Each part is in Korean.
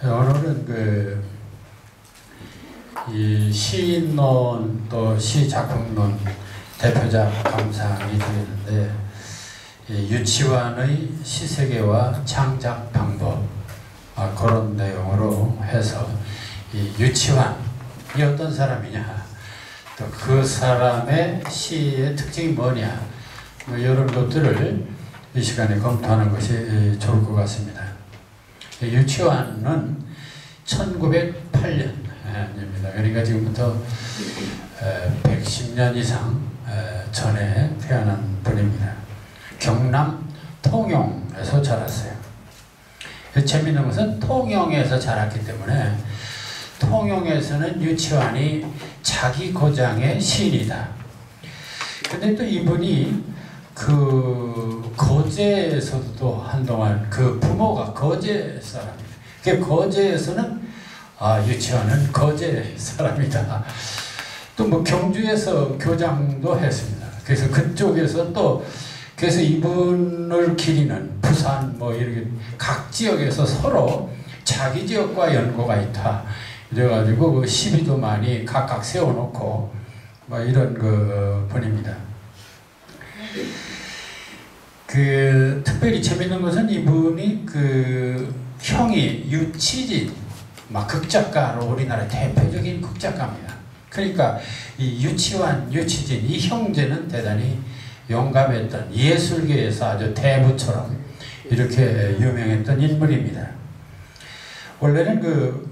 오늘은 이 시인론 또 시작품론 대표작 감상이 되는데, 유치환의 시세계와 창작 방법, 그런 내용으로 해서 이 유치환이 어떤 사람이냐, 또 그 사람의 시의 특징이 뭐냐, 이런 것들을 이 시간에 검토하는 것이 좋을 것 같습니다. 유치환은 1908년입니다. 그러니까 지금부터 110년 이상 전에 태어난 분입니다. 경남 통영에서 자랐어요. 재미있는 것은 통영에서 자랐기 때문에 통영에서는 유치환이 자기 고장의 시인이다. 근데 또 이분이 거제에서도 한동안 부모가 거제 사람입니다. 거제에서는 유치환은 거제 사람이다. 또 경주에서 교장도 했습니다. 그래서 그쪽에서 그래서 이분을 기리는 부산 이렇게 각 지역에서 서로 자기 지역과 연고가 있다. 이래가지고 시비도 많이 각각 세워놓고 이런 분입니다. 특별히 재밌는 것은 이분이 형이 유치진 극작가로 우리나라 대표적인 극작가입니다. 그러니까 이 유치환, 유치진 이 형제는 대단히 용감했던, 예술계에서 아주 대부처럼 이렇게 유명했던 인물입니다. 원래는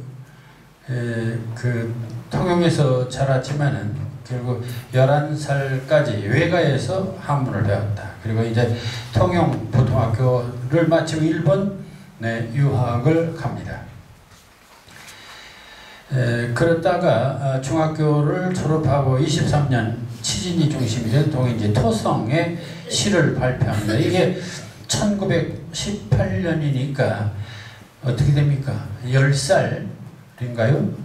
통영에서 자랐지만은 결국 11살까지 외가에서 한문을 배웠다. 그리고 이제 통영고등학교를 마치고 일본에 유학을 갑니다. 그러다가 중학교를 졸업하고 23년 치진이 중심이 된 동인지 토성의 시를 발표합니다. 이게 1918년이니까 어떻게 됩니까? 10살인가요?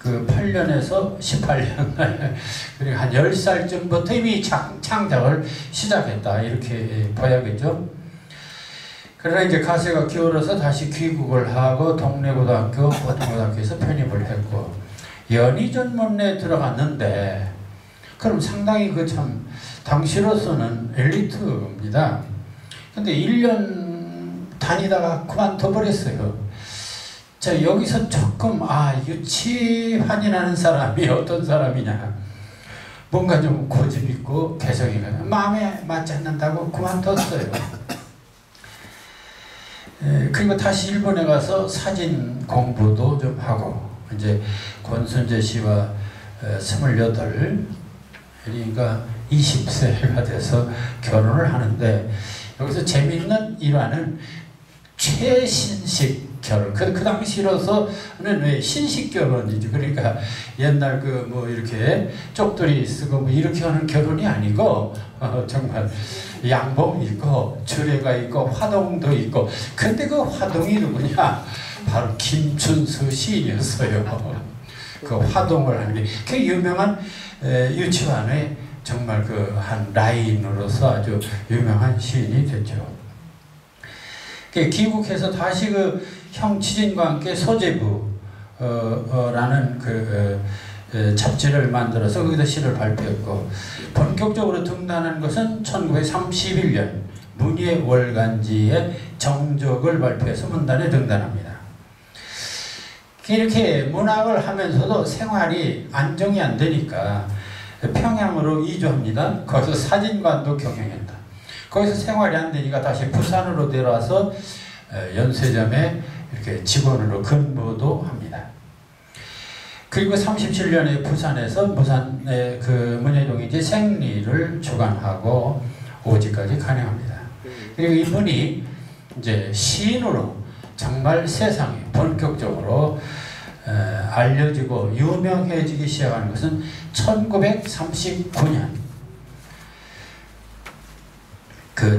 8년에서 18년 그리고 한 10살쯤부터 이미 창작을 시작했다, 이렇게 봐야겠죠. 그러나 이제 가세가 기울어서 다시 귀국을 하고 동래고등학교, 고등고등학교에서 편입을 했고 연희전문에 들어갔는데, 그럼 상당히 당시로서는 엘리트입니다. 근데 1년 다니다가 그만둬 버렸어요. 자, 여기서 조금 유치환이라는 사람이 어떤 사람이냐, 뭔가 좀 고집 있고 개성이 가요. 마음에 맞지 않는다고 그만뒀어요. 그리고 다시 일본에 가서 사진 공부도 좀 하고, 이제 권순재 씨와 28, 그러니까 20세가 돼서 결혼을 하는데, 여기서 재미있는 일화는 최신식 결혼. 그 당시로서는 왜 신식 결혼이죠. 그러니까 옛날 이렇게 쪽돌이 쓰고 이렇게 하는 결혼이 아니고, 정말 양복 있고 주례가 있고 화동도 있고. 근데 그 화동이 누구냐? 바로 김춘수 시인이었어요. 화동을 하는 게 그 유명한 유치환의 정말 한 라인으로서 아주 유명한 시인이 됐죠. 귀국해서 다시 형 치진과 함께 소재부라는 잡지를 만들어서 거기다 시를 발표했고, 본격적으로 등단한 것은 1931년 문예 월간지에 정적을 발표해서 문단에 등단합니다. 이렇게 문학을 하면서도 생활이 안정이 안 되니까 평양으로 이주합니다. 거기서 사진관도 경영했다. 거기서 생활이 안 되니까 다시 부산으로 내려와서 연세점에 이렇게 직원으로 근무도 합니다. 그리고 37년에 부산에서 부산의 문예동이 이제 생리를 주관하고 오지까지 간행합니다. 그리고 이분이 이제 시인으로 정말 세상에 본격적으로 알려지고 유명해지기 시작하는 것은 1939년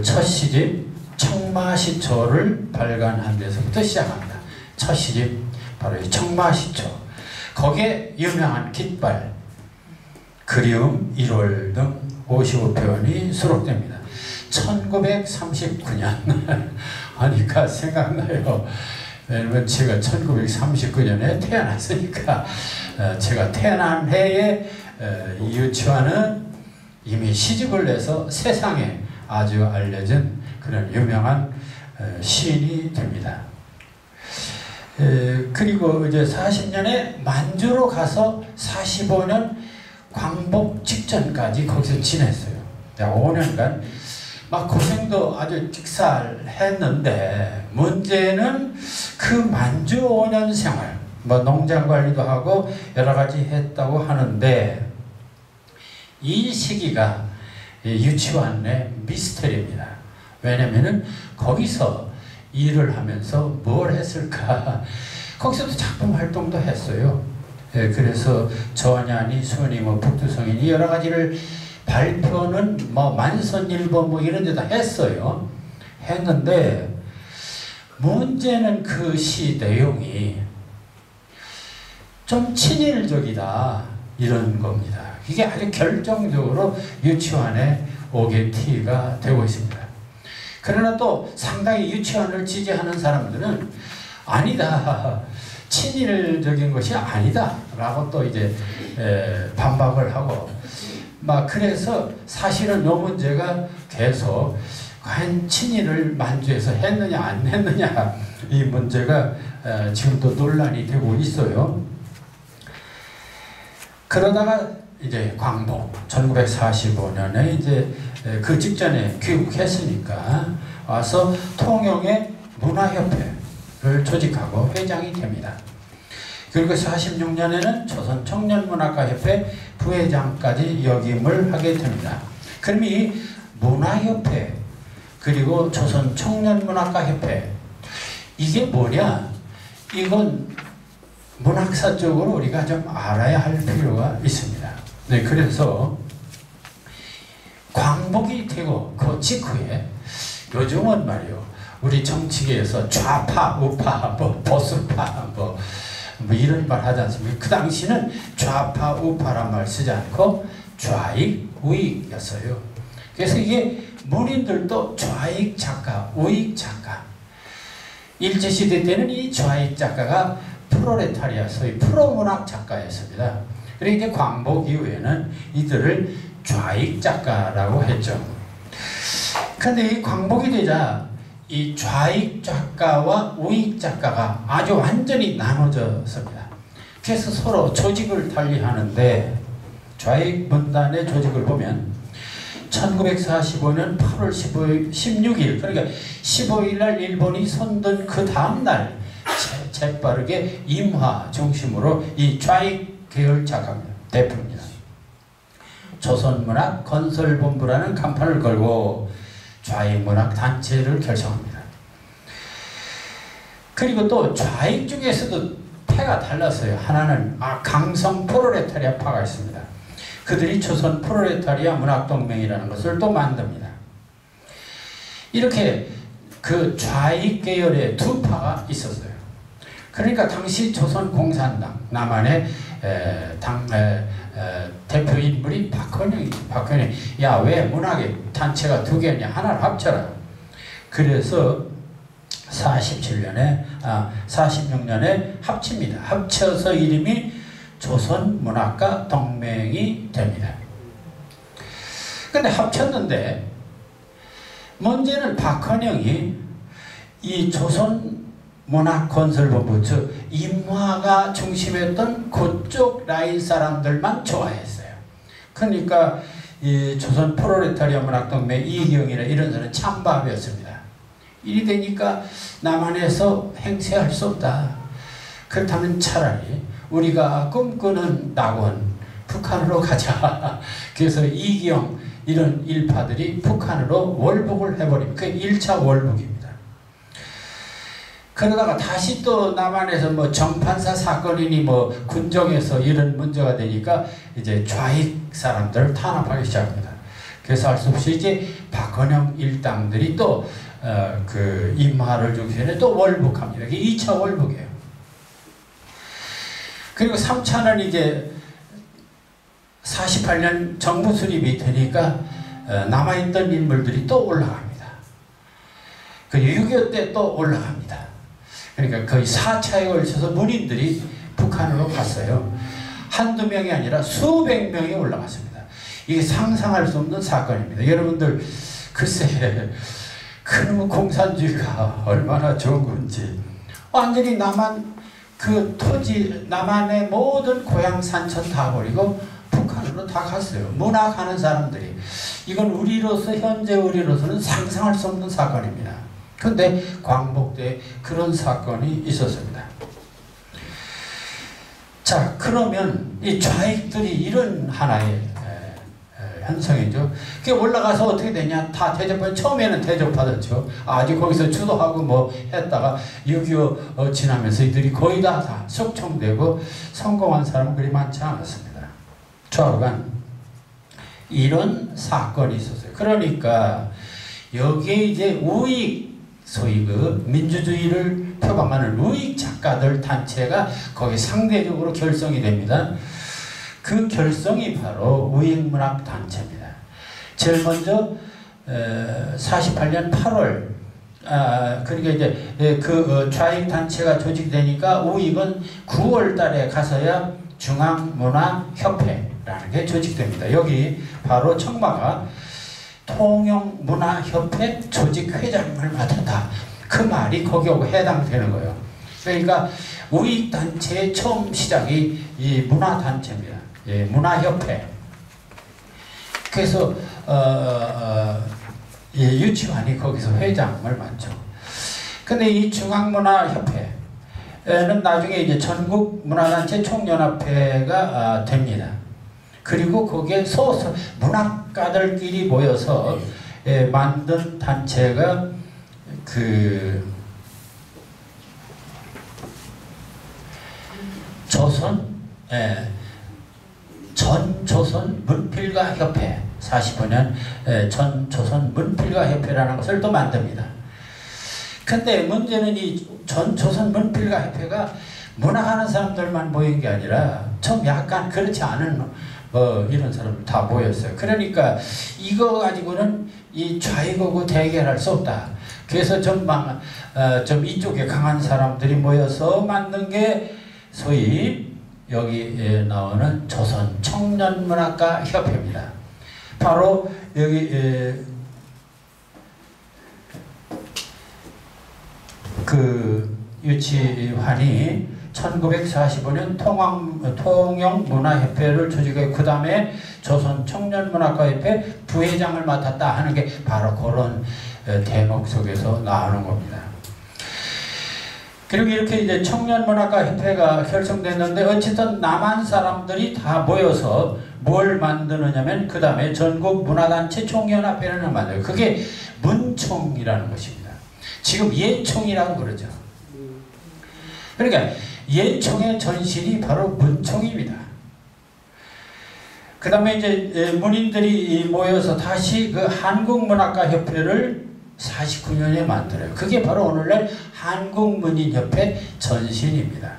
첫 시집 청마시초를 발간한 데서부터 시작합니다. 첫 시집 바로 이 청마시초. 거기에 유명한 깃발, 그리움, 1월 등 55편이 수록됩니다. 1939년 하니까 생각나요. 왜냐면 제가 1939년에 태어났으니까 제가 태어난 해에 이 유치원은 이미 시집을 내서 세상에 아주 알려진 그런 유명한 시인이 됩니다. 그리고 이제 40년에 만주로 가서 45년 광복 직전까지 거기서 지냈어요. 5년간 막 고생도 아주 직살했는데 문제는 그 만주 5년 생활, 뭐 농장 관리도 하고 여러 가지 했다고 하는데 이 시기가 유치원의 미스터리입니다. 왜냐면은 거기서 일을 하면서 뭘 했을까? 거기서도 작품 활동도 했어요. 그래서 전야니, 순이, 뭐 북두성이니 여러 가지를 발표는 뭐 만선일보 뭐 이런 데다 했어요. 했는데 문제는 그 시 내용이 좀 친일적이다 이런 겁니다. 이게 아주 결정적으로 유치원에 오게 티가 되고 있습니다. 그러나 또 상당히 유치원을 지지하는 사람들은 아니다, 친일적인 것이 아니다 라고 또 이제 반박을 하고 막 그래서 사실은 이 문제가 계속 과연 친일을 만주에서 했느냐 안 했느냐 이 문제가 지금도 논란이 되고 있어요. 그러다가 이제 광복 1945년에 이제 그 직전에 귀국했으니까 와서 통영의 문화협회를 조직하고 회장이 됩니다. 그리고 46년에는 조선청년문학가협회 부회장까지 역임을 하게 됩니다. 그럼 이 문화협회 그리고 조선청년문학가협회 이게 뭐냐? 이건 문학사 쪽으로 우리가 좀 알아야 할 필요가 있습니다. 네, 그래서 광복이 되고 그 직후에 요즘은 말이요, 우리 정치계에서 좌파, 우파, 뭐 보수파, 뭐 이런 말 하지 않습니까? 그 당시는 좌파, 우파란 말 쓰지 않고 좌익, 우익이었어요. 그래서 이게 문인들도 좌익 작가, 우익 작가. 일제시대 때는 이 좌익 작가가 프로레타리아, 소위 프로문학 작가였습니다. 그리고 이제 광복 이후에는 이들을 좌익 작가라고 했죠. 그런데 이 광복이 되자 이 좌익 작가와 우익 작가가 아주 완전히 나눠졌습니다. 그래서 서로 조직을 달리하는데 좌익 문단의 조직을 보면 1945년 8월 16일 그러니까 15일 날 일본이 손든 그 다음날 재빠르게 임화 중심으로 이 좌익 계열 작가입니다. 대표입니다. 조선문학 건설본부라는 간판을 걸고 좌익문학 단체를 결성합니다. 그리고 또 좌익 중에서도 패가 달랐어요. 하나는 강성 프로레타리아 파가 있습니다. 그들이 조선 프로레타리아 문학동맹이라는 것을 또 만듭니다. 이렇게 그 좌익 계열의 두 파가 있었어요. 그러니까 당시 조선공산당 남한의 대표 인물이 박헌영이죠. 박헌영, 야, 왜 문학의 단체가 두 개냐, 하나를 합쳐라. 그래서 46년에 합칩니다. 합쳐서 이름이 조선문학가 동맹이 됩니다. 근데 합쳤는데 문제는 박헌영이 이 조선문학건설본부, 즉 임화가 중심했던 그쪽 라인 사람들만 좋아했어요. 그러니까 이 조선 프로레타리아 문학동맹 이경이나 이런 사람은 찬밥이었습니다. 이리 되니까 남한에서 행세할 수 없다. 그렇다면 차라리 우리가 꿈꾸는 낙원 북한으로 가자. 그래서 이기영 이런 일파들이 북한으로 월북을 해버립니다. 그게 1차 월북입니다. 그러다가 다시 또 남한에서 뭐 정판사 사건이니 뭐 군정에서 이런 문제가 되니까 이제 좌익 사람들을 탄압하기 시작합니다. 그래서 할 수 없이 이제 박헌영 일당들이 또 그 임하를 중심에 또 월북합니다. 이게 2차 월북이에요. 그리고 3차는 이제 48년 정부 수립이 되니까 남아있던 인물들이 또 올라갑니다. 그리고 6.25 때 또 올라갑니다. 그러니까 거의 4차에 걸쳐서 문인들이 북한으로 갔어요. 한두 명이 아니라 수백 명이 올라갔습니다. 이게 상상할 수 없는 사건입니다. 여러분들 글쎄 그놈의 공산주의가 얼마나 좋은 건지 완전히 남한 그 토지 남한의 모든 고향 산천 다 버리고 북한으로 다 갔어요. 문학하는 사람들이. 이건 우리로서 현재 우리로서는 상상할 수 없는 사건입니다. 그런데 광복대에 그런 사건이 있었습니다. 자, 그러면 이 좌익들이 이런 하나의 현상이죠. 그게 올라가서 어떻게 되냐? 다 대접받, 처음에는 대접받았죠. 아직 거기서 주도하고 뭐 했다가 6.25 지나면서 이들이 거의 다 숙청되고 성공한 사람은 그리 많지 않았습니다. 좌우간 이런 사건이 있었어요. 그러니까 여기에 이제 우익, 소위 그 민주주의를 표방하는 우익 작가들 단체가 거기 상대적으로 결성이 됩니다. 그 결성이 바로 우익문학단체입니다. 제일 먼저 48년 8월 그러니까 이제 그 좌익단체가 조직되니까 우익은 9월 달에 가서야 중앙문화협회라는 게 조직됩니다. 여기 바로 청마가 통영문화협회 조직회장을 맡았다. 그 말이 거기하고 해당되는 거예요. 그러니까 우익단체의 처음 시작이 이 문화단체입니다. 예, 문화협회. 그래서 예, 유치환이 거기서 회장을 맡죠. 근데 이 중앙문화협회는 나중에 이제 전국문화단체 총연합회가 됩니다. 그리고 거기에 문학가들끼리 모여서 만든 단체가 그 전조선 문필가 협회 45년 전조선 문필가 협회라는 것을 또 만듭니다. 근데 문제는 이 전조선 문필가 협회가 문학하는 사람들만 모인 게 아니라 좀 약간 그렇지 않은 이런 사람들 다 모였어요. 그러니까 이거 가지고는 이 좌익하고 대결할 수 없다. 그래서 좀 이쪽에 강한 사람들이 모여서 만든 게 소위 여기 나오는 조선 청년문학가 협회입니다. 바로 여기 그 유치환이 1945년 통영문화협회를 조직해 그 다음에 조선 청년문학가협회 부회장을 맡았다 하는 게 바로 그런 대목 속에서 나오는 겁니다. 그리고 이렇게 이제 청년문학가협회가 결성됐는데 어쨌든 남한 사람들이 다 모여서 뭘 만드느냐면 그 다음에 전국문화단체 총연합회를 만들어요. 그게 문총이라는 것입니다. 지금 예총이라고 그러죠. 그러니까 예총의 전신이 바로 문총입니다. 그 다음에 이제 문인들이 모여서 다시 그 한국문학가협회를 49년에 만들어요. 그게 바로 오늘날 한국문인협회 전신입니다.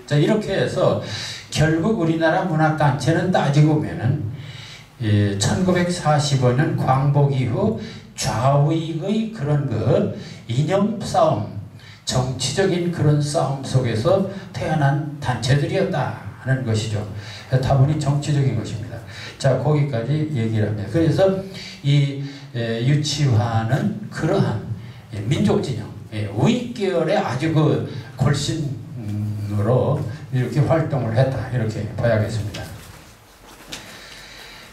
자, 이렇게 해서 결국 우리나라 문학단체는 따지고 보면은 1945년 광복 이후 좌우익의 그런 그 이념 싸움, 정치적인 그런 싸움 속에서 태어난 단체들이었다 하는 것이죠. 다분히 정치적인 것입니다. 자, 거기까지 얘기를 합니다. 그래서 이 유치환은 그러한 민족진영, 우익계열의 아주 그 골신으로 이렇게 활동을 했다. 이렇게 봐야겠습니다.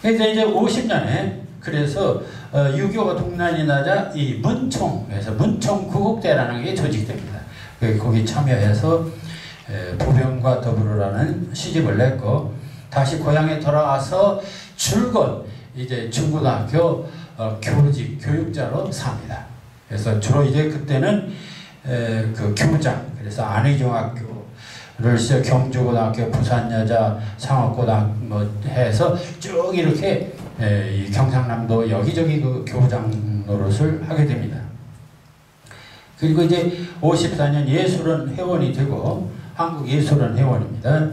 그래서 이제 50년에 그래서 6.25가 동란이 나자 이 문총에서 문총구국대라는 게 조직됩니다. 거기 참여해서 보병과 더불어라는 시집을 냈고 다시 고향에 돌아와서 줄곧 이제 중고등학교 교직 교육자로 삽니다. 그래서 주로 이제 그때는 그 교장, 그래서 안의중학교를 시작 경주고등학교, 부산여자, 상업고등학교 뭐 해서 쭉 이렇게 이 경상남도 여기저기 그 교장 노릇을 하게 됩니다. 그리고 이제 54년 예술원 회원이 되고 한국예술원 회원입니다.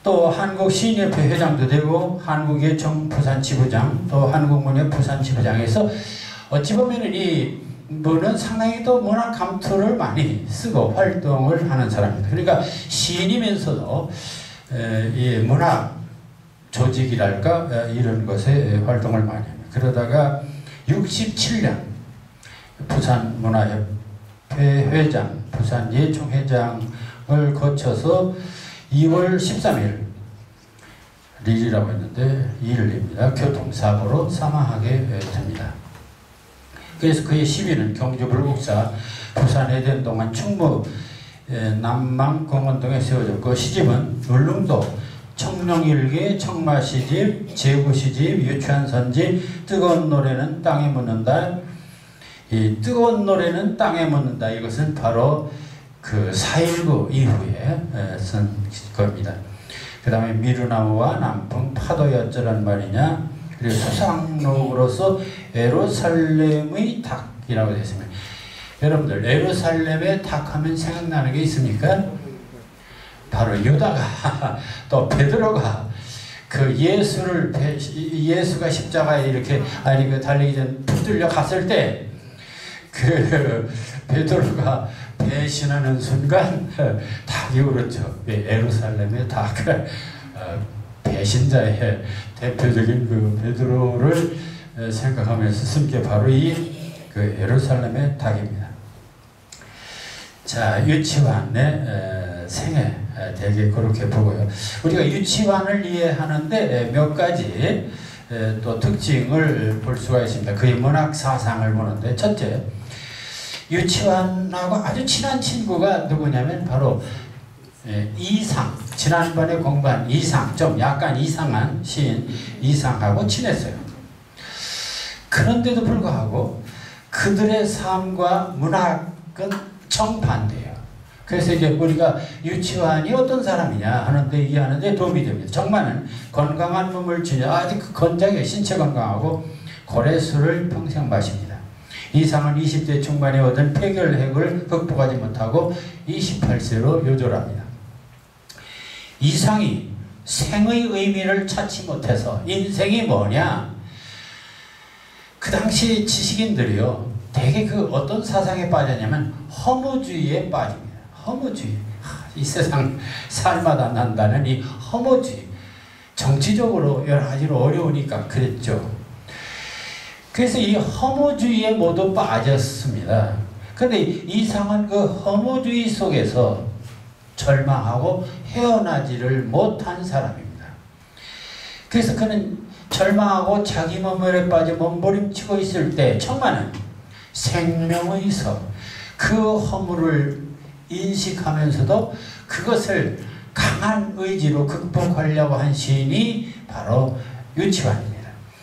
또 한국시인협회 회장도 되고 한국예총 부산지부장, 또 한국문예 부산지부장에서 어찌 보면 이 분은 상당히 또 문학 감투를 많이 쓰고 활동을 하는 사람입니다. 그러니까 시인이면서도 이 문학 조직이랄까 이런 것에 활동을 많이 합니다. 그러다가 67년 부산문화협회 회장, 부산예총회장을 거쳐서 2월 13일 일이라고 했는데 2일입니다. 교통사고로 사망하게 됩니다. 그래서 그의 시비는 경주 불국사 부산에 된 동안 충무 남망공원동에 세워졌고 시집은 울릉도 청룡일기, 청마시집, 제구시집, 유치한선집, 뜨거운 노래는 땅에 묻는다. 이 뜨거운 노래는 땅에 묻는다. 이것은 바로 그 4.19 이후에 쓴 겁니다. 그 다음에 미루나무와 남풍, 파도에 어쩌란 말이냐. 그리고 수상록으로서 에루살렘의 닭이라고 되어 있습니다. 여러분들 에루살렘의 닭 하면 생각나는 게 있습니까? 바로 유다가 또 베드로가 그 예수가 십자가에 이렇게 달리기 전 붙들려 갔을 때 그 베드로가 배신하는 순간 닭이 울었죠. 에루살렘의 닭. 배신자의 대표적인 그 베드로를 생각하면서 쓴 게 바로 그 예루살렘의 닭입니다. 자, 유치환의 생애 되게 그렇게 보고요. 우리가 유치환을 이해하는데 몇 가지 또 특징을 볼 수가 있습니다. 그의 문학 사상을 보는데 첫째, 유치환하고 아주 친한 친구가 누구냐면 바로 이상, 지난번에 공부한 이상, 좀 약간 이상한 시인 이상하고 친했어요. 그런데도 불구하고 그들의 삶과 문학은 정반대예요. 그래서 이제 우리가 유치환이 어떤 사람이냐 하는데 얘기하는데 도움이 됩니다. 정말은 건강한 몸을 지녀 아주 건장해, 신체 건강하고 고래술을 평생 마십니다. 이상은 20대 중반에 얻은 폐결핵을 극복하지 못하고 28세로 요절합니다. 이상이 생의 의미를 찾지 못해서 인생이 뭐냐? 그 당시 지식인들이요, 되게 그 어떤 사상에 빠졌냐면 허무주의에 빠집니다. 허무주의. 이 세상 살마다 난다는 이 허무주의. 정치적으로 여러 가지로 어려우니까 그랬죠. 그래서 이 허무주의에 모두 빠졌습니다. 그런데 이상은 그 허무주의 속에서 절망하고 헤어나지를 못한 사람입니다. 그래서 그는 절망하고 자기 몸에 빠져 몸부림치고 있을 때 청만은 생명의 서, 그 허물을 인식하면서도 그것을 강한 의지로 극복하려고 한 시인이 바로 유치환입니다.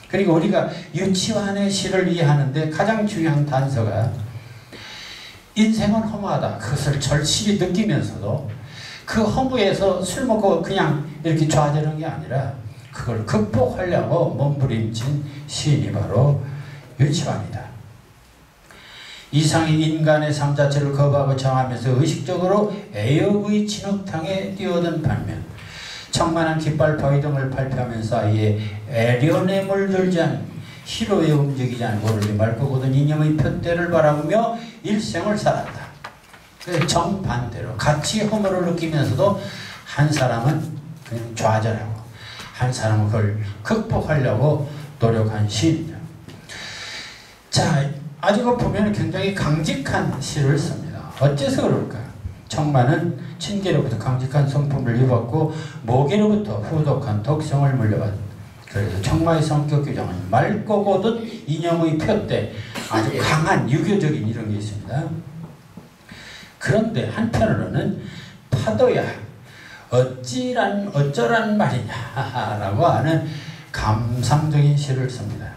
그리고 우리가 유치환의 시를 이해하는데 가장 중요한 단서가 인생은 허무하다. 그것을 절실히 느끼면서도 그 허무에서 술 먹고 그냥 이렇게 좌절한 게 아니라 그걸 극복하려고 몸부림친 시인이 바로 유치환이다. 이상이 인간의 삶 자체를 거부하고 정하면서 의식적으로 애욕의 진흙탕에 뛰어든 반면 청만한 깃발 바위 등을 발표하면서 아예 애련에 물들지 않은 희로에 움직이지 않고 오로지 맑고 굳은 이념의 표대를 바라보며 일생을 살았다. 그래서 정반대로 같이 허물을 느끼면서도 한 사람은 그냥 좌절하고 한 사람은 그걸 극복하려고 노력한 시인이다. 자, 아직은 보면 굉장히 강직한 시를 씁니다. 어째서 그럴까? 청만은 친계로부터 강직한 성품을 입었고 모계로부터 후독한 독성을 물려받았다. 그래서 청마의 성격 규정은 맑고 곧은 이념의 표대, 아주 강한 유교적인 이런 게 있습니다. 그런데 한편으로는 파도야 어쩌란 말이냐라고 하는 감상적인 시를 씁니다.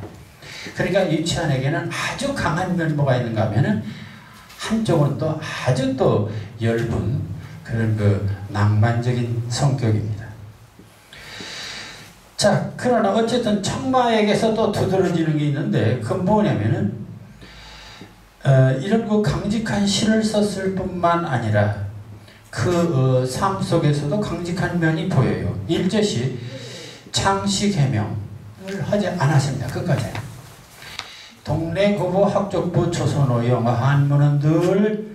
그러니까 유치환에게는 아주 강한 면모가 있는가 하면은 한쪽은 또 아주 또 엷은 그런 그 낭만적인 성격입니다. 자, 그러나 어쨌든 청마에게서 또 두드러지는 게 있는데 그건 뭐냐면은 이런 그 강직한 시를 썼을 뿐만 아니라 그 삶 속에서도 강직한 면이 보여요. 일제시 창씨 개명을 하지 않았습니다. 끝까지. 동네 고보 학족부 조선어 영어 한문은 늘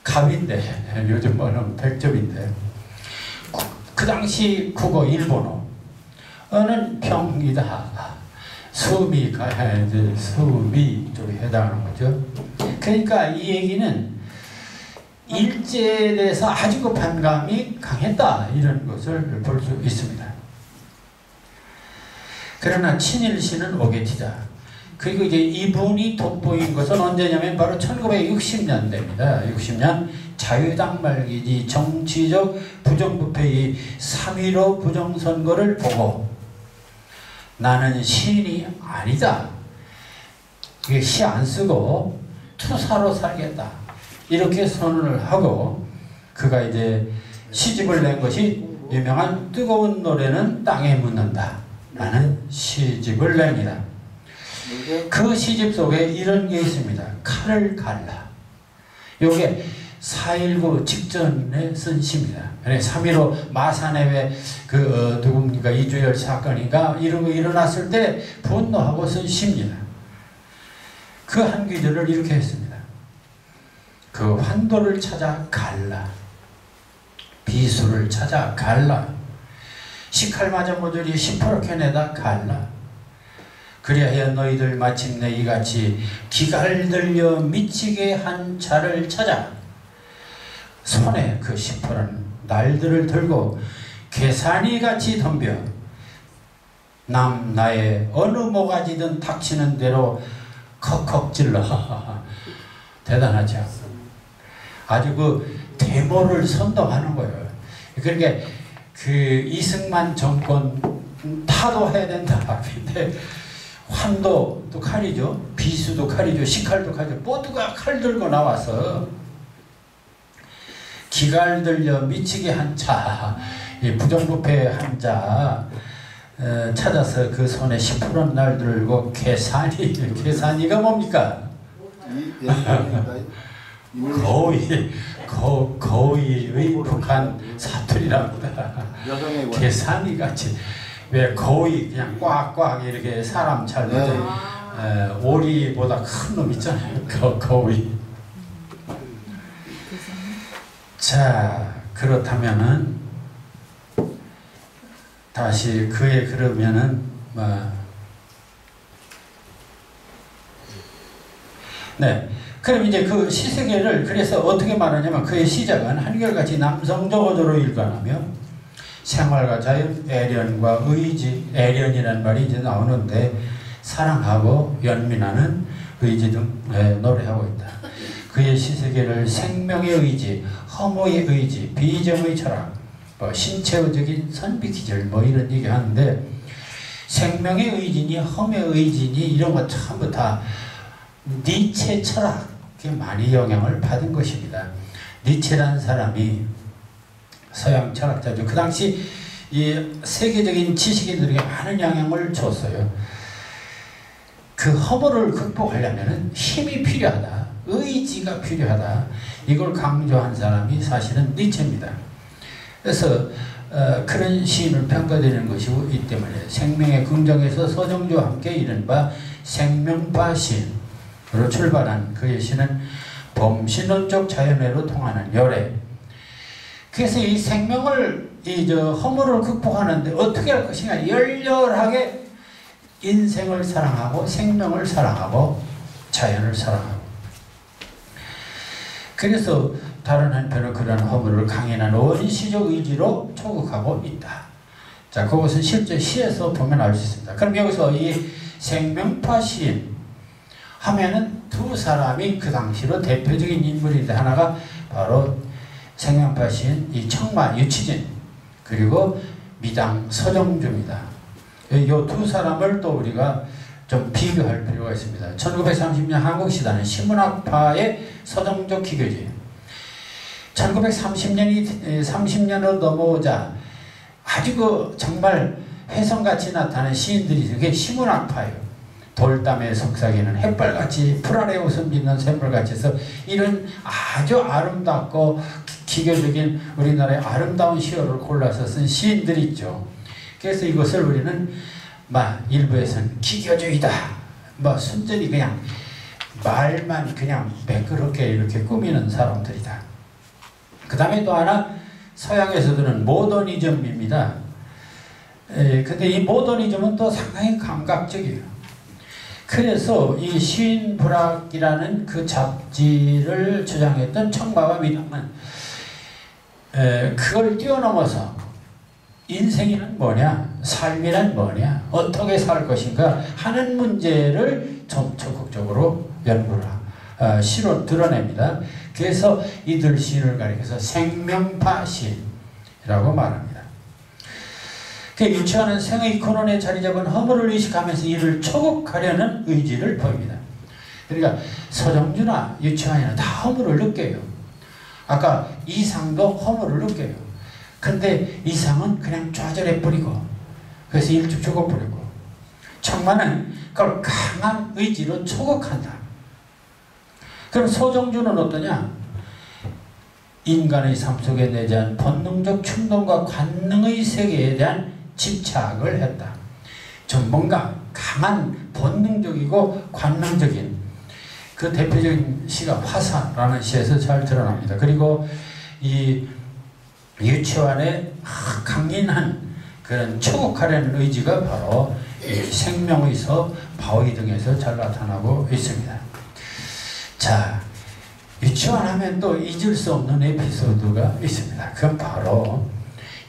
갑인데 요즘은 100점인데 그 당시 국어 일본어는 평이다. 수미 쪽에 해당하는 거죠. 그러니까 이 얘기는 일제에 대해서 아주 그 반감이 강했다 이런 것을 볼 수 있습니다. 그러나 친일시는 오게티다. 그리고 이제 이분이 돋보인 것은 언제냐면 바로 1960년대입니다. 60년 자유당 말기지 정치적 부정부패의 3.15 부정선거를 보고 나는 시인이 아니다. 시 안 쓰고 투사로 살겠다. 이렇게 선언을 하고 그가 이제 시집을 낸 것이 유명한 뜨거운 노래는 땅에 묻는다 라는 시집을 냅니다. 그 시집 속에 이런 게 있습니다. 칼을 갈라. 요게 4.19 직전에 쓴 시입니다. 3.15 마산에 왜 누굽니까 이주열 사건인가 이런 거 일어났을 때 분노하고 쓴 시입니다. 그 한 구절을 이렇게 했습니다. 그 환도를 찾아 갈라. 비수를 찾아 갈라. 식칼마저 모조리 시퍼렇게 내다 갈라. 그리하여 너희들 마침내 이같이 기갈 들려 미치게 한 자를 찾아 손에 그 시퍼런 날들을 들고 계산이같이 덤벼 남 나의 어느 모가지든 닥치는 대로 컥컥 찔러. 대단하죠. 아주 그 대모를 선동하는 거예요. 그러니까 그 이승만 정권 타도해야 된다. 근데 환도도 칼이죠. 비수도 칼이죠. 식칼도 칼이죠. 모두가 칼 들고 나와서 기갈 들려 미치게 한 자, 부정부패 한 자 찾아서 그 손에 10% 날 들고 계산이가 뭡니까? 거의의 북한 사투리랍니다. 계산이 같이 왜 거의 그냥 꽉꽉 이렇게 사람 잘 오리보다 큰 놈 있잖아요. 거의. 자 그렇다면은 다시 그의 그러면은 네. 그럼 이제 그 시세계를 그래서 어떻게 말하냐면 그의 시작은 한결같이 남성적 어조로 일관하며 생활과 자연, 애련과 의지, 애련이라는 말이 이제 나오는데 사랑하고 연민하는 의지 등 노래하고 있다. 그의 시세계를 생명의 의지, 허무의 의지, 비정의 철학, 신체적인 선비기절 이런 얘기 하는데 생명의 의지니 허무의 의지니 이런 거 전부 다 니체 철학에 많이 영향을 받은 것입니다. 니체라는 사람이 서양 철학자죠. 그 당시 이 세계적인 지식인들에게 많은 영향을 줬어요. 그 허물을 극복하려면 힘이 필요하다. 의지가 필요하다. 이걸 강조한 사람이 사실은 니체입니다. 그래서 그런 시인을 평가드리는 것이고 이 때문에 생명의 긍정에서 서정주와 함께 이른바 생명파 시인으로 출발한 그의 시는 범신론적 자연애로 통하는 열애. 그래서 이 생명을 허물을 극복하는데 어떻게 할 것이냐. 열렬하게 인생을 사랑하고 생명을 사랑하고 자연을 사랑하고. 그래서 다른 한편은 그런 허물을 강인한 원시적 의지로 초극하고 있다. 자, 그것은 실제 시에서 보면 알 수 있습니다. 그럼 여기서 이 생명파 시인 하면은 두 사람이 그 당시로 대표적인 인물인데 하나가 바로 생명파 시인 이 청마 유치진 그리고 미당 서정주입니다. 이 두 사람을 또 우리가 좀 비교할 필요가 있습니다. 1930년 한국시대는 신문학파의 서정적 기교지. 30년으로 넘어오자 아주 정말 혜성같이 나타나는 시인들이 그게 신문학파예요. 돌담의 속삭이는 햇발같이 풀아래 웃음 짓는 샘물같이 해서 이런 아주 아름답고 기교적인 우리나라의 아름다운 시어를 골라서 쓴 시인들이 있죠. 그래서 이것을 우리는 일부에서는 기교주의다 뭐 순전히 그냥 말만 그냥 매끄럽게 이렇게 꾸미는 사람들이다. 그 다음에 또 하나 서양에서도는 모더니즘입니다. 근데 이 모더니즘은 또 상당히 감각적이에요. 그래서 이 시인 불학이라는 그 잡지를 주장했던 청마와 미당은 그걸 뛰어넘어서 인생이란 뭐냐, 삶이란 뭐냐, 어떻게 살 것인가 하는 문제를 좀 적극적으로 연구를 시로 드러냅니다. 그래서 이들 시인을 가리켜서 생명파 시인이라고 말합니다. 유치원은 생의 근원에 자리 잡은 허물을 의식하면서 이를 초국하려는 의지를 보입니다. 그러니까 서정주나 유치원이나 다 허물을 느껴요. 아까 이상도 허물을 느껴요. 근데 이상은 그냥 좌절해버리고, 그래서 일찍 죽어버리고, 청만은 그걸 강한 의지로 초국한다. 그럼 서정주는 어떠냐? 인간의 삶 속에 내재한 본능적 충동과 관능의 세계에 대한 집착을 했다. 좀 뭔가 강한 본능적이고 관능적인 그 대표적인 시가 화사라는 시에서 잘 드러납니다. 그리고 이 유치원의 강인한 그런 초국하려는 의지가 바로 생명의서, 바위 등에서 잘 나타나고 있습니다. 자, 유치원 하면 또 잊을 수 없는 에피소드가 있습니다. 그건 바로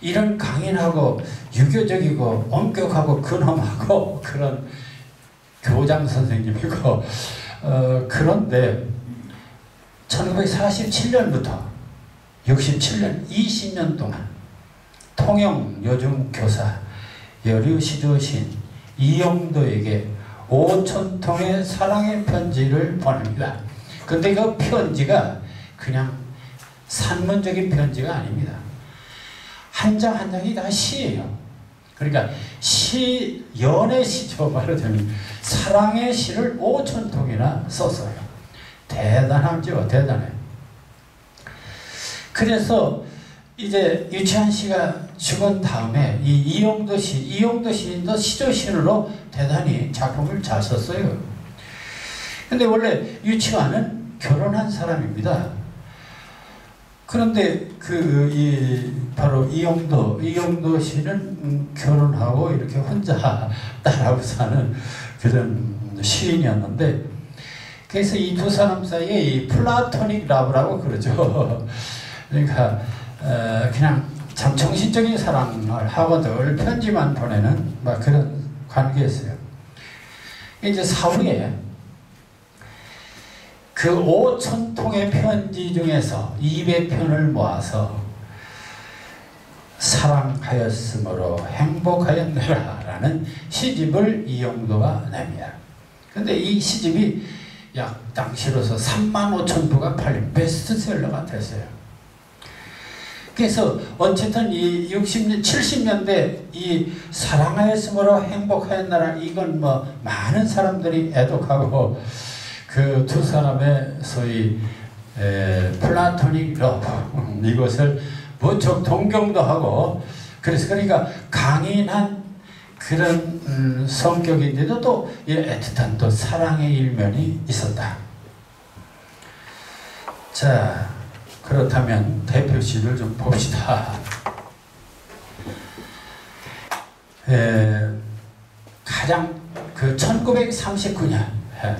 이런 강인하고 유교적이고 엄격하고 근엄하고 그런 교장 선생님이고 그런데 1947년부터 67년 20년 동안 통영 요즘교사 여류시조신 이영도에게 5,000통의 사랑의 편지를 보냅니다. 근데 그 편지가 그냥 산문적인 편지가 아닙니다. 한 장 한 장이 다 시예요. 그러니까 시, 연애 시죠. 말하자면 사랑의 시를 5,000통이나 썼어요. 대단하죠. 대단해. 그래서 이제 유치한 씨가 죽은 다음에 이 이용도 시인도 시조신으로 대단히 작품을 잘 썼어요. 근데 원래 유치환은 결혼한 사람입니다. 그런데 바로 이용도 씨는 결혼하고 이렇게 혼자 딸하고 사는 그런 시인이었는데, 그래서 이 두 사람 사이에 이 플라토닉 러브라고 그러죠. 그러니까 그냥 참 정신적인 사랑을 하고 늘 편지만 보내는 막 그런 관계였어요. 이제 사후에 그 5,000통의 편지 중에서 200편을 모아서 사랑하였으므로 행복하였느라 라는 시집을 이영도가 냅니다. 근데 이 시집이 약 당시로서 35,000부가 팔린 베스트셀러가 됐어요. 그래서 어쨌든 이 60년, 70년대 이 사랑하였으므로 행복하였느라 이건 뭐 많은 사람들이 애독하고 그 두 사람의 소위 플라토닉 러브 이것을 무척 동경도 하고, 그래서 그러니까 강인한 그런 성격인데도 또 애틋한 또 사랑의 일면이 있었다. 자, 그렇다면 대표시를 좀 봅시다. 가장 그 1939년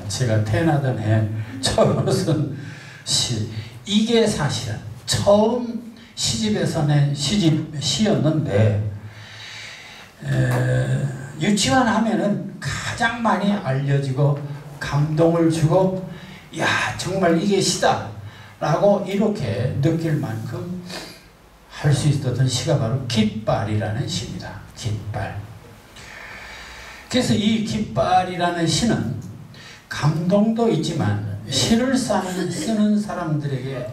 제가 태어나던 해 처음 쓴 시, 이게 사실은 처음 시집에서 낸 시였는데, 유치원 하면은 가장 많이 알려지고 감동을 주고 야 정말 이게 시다 라고 이렇게 느낄 만큼 할 수 있었던 시가 바로 깃발이라는 시입니다. 깃발. 그래서 이 깃발이라는 시는 감동도 있지만 시를 쓰는 사람들에게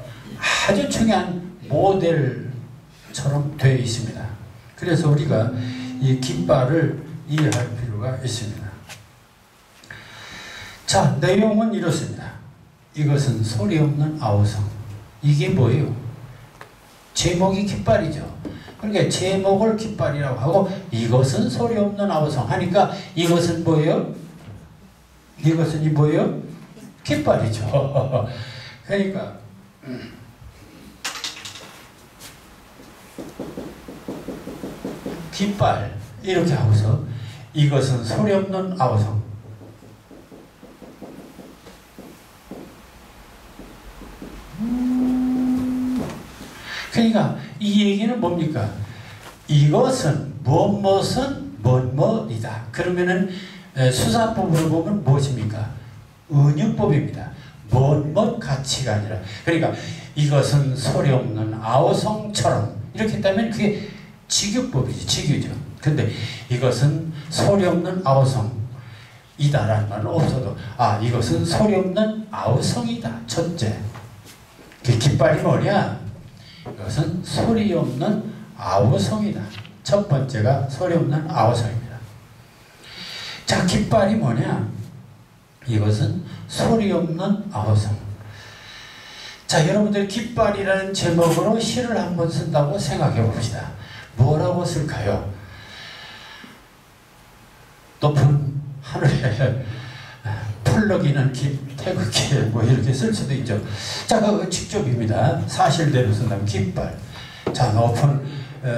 아주 중요한 모델처럼 되어 있습니다. 그래서 우리가 이 깃발을 이해할 필요가 있습니다. 자, 내용은 이렇습니다. 이것은 소리 없는 아우성. 이게 뭐예요? 제목이 깃발이죠. 그러니까 제목을 깃발이라고 하고 이것은 소리 없는 아우성 하니까 이것은 뭐예요? 이것은 이 뭐예요? 깃발이죠. 그러니까 깃발 이렇게 하고서 이것은 소리 없는 아우성. 그러니까 이 얘기는 뭡니까? 이것은 무엇은 뭐뭐이다. 그러면은 수사법으로 보면 무엇입니까? 은유법입니다. 무엇 가치가 아니라. 그러니까 이것은 소리 없는 아우성처럼 이렇게 했다면 그게 직유법이지, 직유죠. 근데 이것은 소리 없는 아우성이다라는 말은 없어도 이것은 소리 없는 아우성이다. 첫째, 그 깃발이 뭐냐? 이것은 소리 없는 아우성이다. 첫 번째가 소리 없는 아우성입니다. 자, 깃발이 뭐냐? 이것은 소리 없는 아우성. 자, 여러분들 깃발이라는 제목으로 시를 한번 쓴다고 생각해 봅시다. 뭐라고 쓸까요? 높은 하늘에 펄럭이는 태극기 뭐 이렇게 쓸 수도 있죠. 자, 그거 직접입니다. 사실대로 쓴다면 깃발. 자, 높은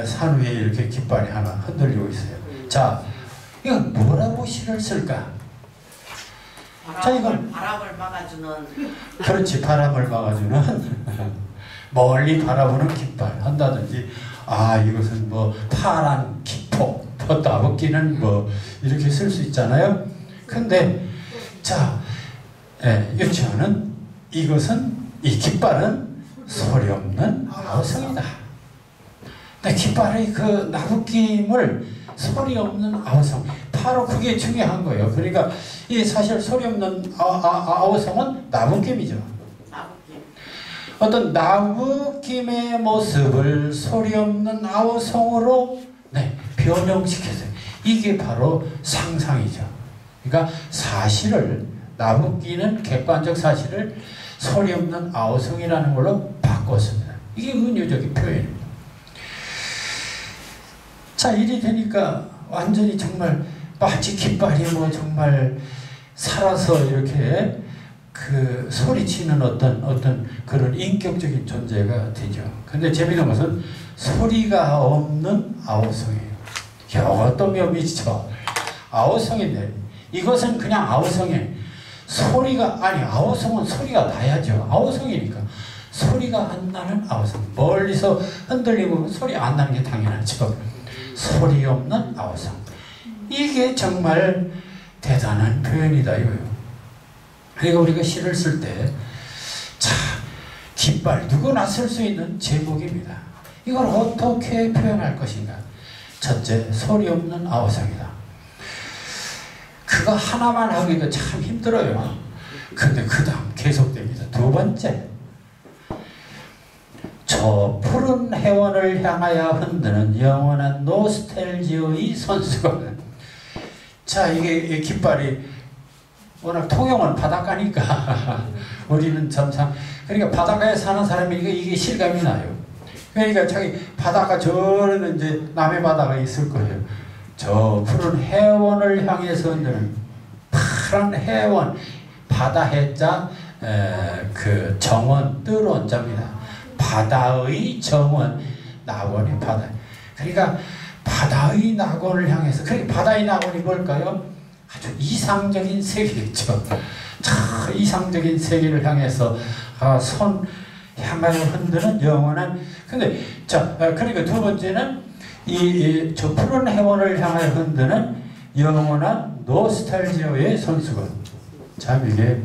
산 위에 이렇게 깃발이 하나 흔들리고 있어요. 자, 이건 뭐라고 시를 쓸까? 바람을 막아주는. 그렇지, 바람을 막아주는 멀리 바라보는 깃발 한다든지, 이것은 뭐 파란 기포, 나붓기는 뭐 이렇게 쓸 수 있잖아요. 근데 자, 유치원은 이것은 이 깃발은 소리 없는 아우성이다. 근데 깃발의 그 나부김을 소리 없는 아우성, 바로 그게 중요한 거예요. 그러니까 이 사실 소리 없는 아우성은 나부김이죠. 어떤 나부김의 모습을 소리 없는 아우성으로 변형시켰어요. 이게 바로 상상이죠. 그러니까 사실을, 나부끼는 객관적 사실을 소리 없는 아우성이라는 걸로 바꿨습니다. 이게 은유적인 표현입니다. 자, 일이 되니까 완전히 정말 마치 깃발이 뭐 정말 살아서 이렇게 그 소리치는 어떤 그런 인격적인 존재가 되죠. 근데 재미있는 것은 소리가 없는 아우성이에요. 이것도 묘미죠. 아우성인데 이것은 그냥 아우성에 소리가 아우성은 소리가 나야죠. 아우성이니까 소리가 안 나는 아우성. 멀리서 흔들리고 소리 안 나는 게 당연하죠. 소리 없는 아우성. 이게 정말 대단한 표현이다 이거예요. 그러니까 우리가 시를 쓸 때 깃발, 누구나 쓸 수 있는 제목입니다. 이걸 어떻게 표현할 것인가? 첫째, 소리 없는 아우성이다. 그거 하나만 하기도 참 힘들어요. 근데 그 다음 계속됩니다. 두 번째, 저 푸른 해원을 향하여 흔드는 영원한 노스텔지어의 손수건. 자, 이게 깃발이 워낙 통영은 바닷가니까 우리는 점상, 그러니까 바닷가에 사는 사람이니까 이게 실감이 나요. 그러니까 자기 바닷가 저는 이제 남해 바다가 있을 거예요. 저 푸른 해원을 향해서 흔드는 파란 해원, 바다 해자, 그 정원, 뜰 원자입니다. 바다의 정원, 낙원의 바다. 그러니까 바다의 낙원을 향해서, 그러니까 바다의 낙원이 뭘까요? 아주 이상적인 세계겠죠. 참 이상적인 세계를 향해서 손 향하여 흔드는 영원한. 근데 자, 그러니까 두 번째는 저 푸른 해원을 향하여 흔드는 영원한 노스탈지어의 손수건. 참 이게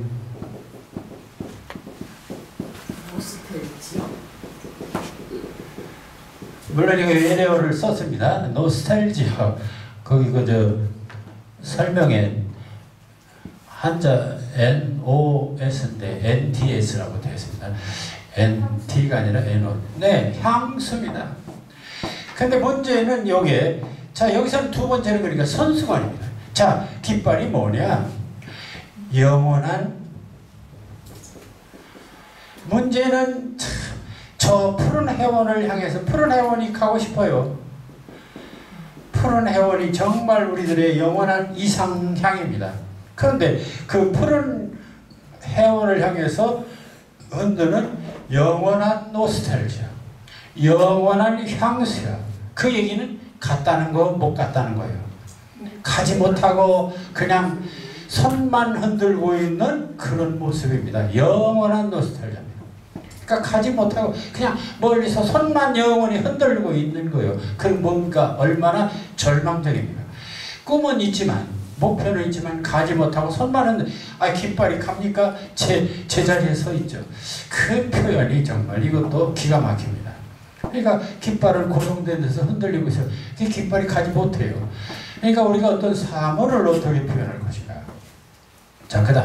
노스텔지어. 물론 이거 외래어를 썼습니다. 노스탈지어. 거기 그저 설명에 한자 NOS인데 NTS라고 되어 있습니다. NT가 아니라 NO. 네, 향수입니다. 근데 문제는 여기에, 자, 여기서는 두 번째는 그러니까 손수건입니다. 자, 깃발이 뭐냐? 영원한. 문제는 저 푸른 해원을 향해서, 푸른 해원이 가고 싶어요. 푸른 해원이 정말 우리들의 영원한 이상향입니다. 그런데 그 푸른 해원을 향해서 흔드는 영원한 노스텔지아, 영원한 향수야. 그 얘기는 갔다는 거, 못 갔다는 거예요. 가지 못하고 그냥 손만 흔들고 있는 그런 모습입니다. 영원한 노스텔지아입니다. 그러니까 가지 못하고 그냥 멀리서 손만 영원히 흔들고 있는 거예요. 그 뭔가 얼마나 절망적입니까? 꿈은 있지만, 목표는 있지만 가지 못하고 손만 흔들, 깃발이 갑니까? 제자리에 서 있죠. 그 표현이 정말 이것도 기가 막힙니다. 그러니까 깃발을 고정된 데서 흔들리고 있어요. 그 깃발이 가지 못해요. 그러니까 우리가 어떤 사물을 어떻게 표현할 것인가. 자, 그 다음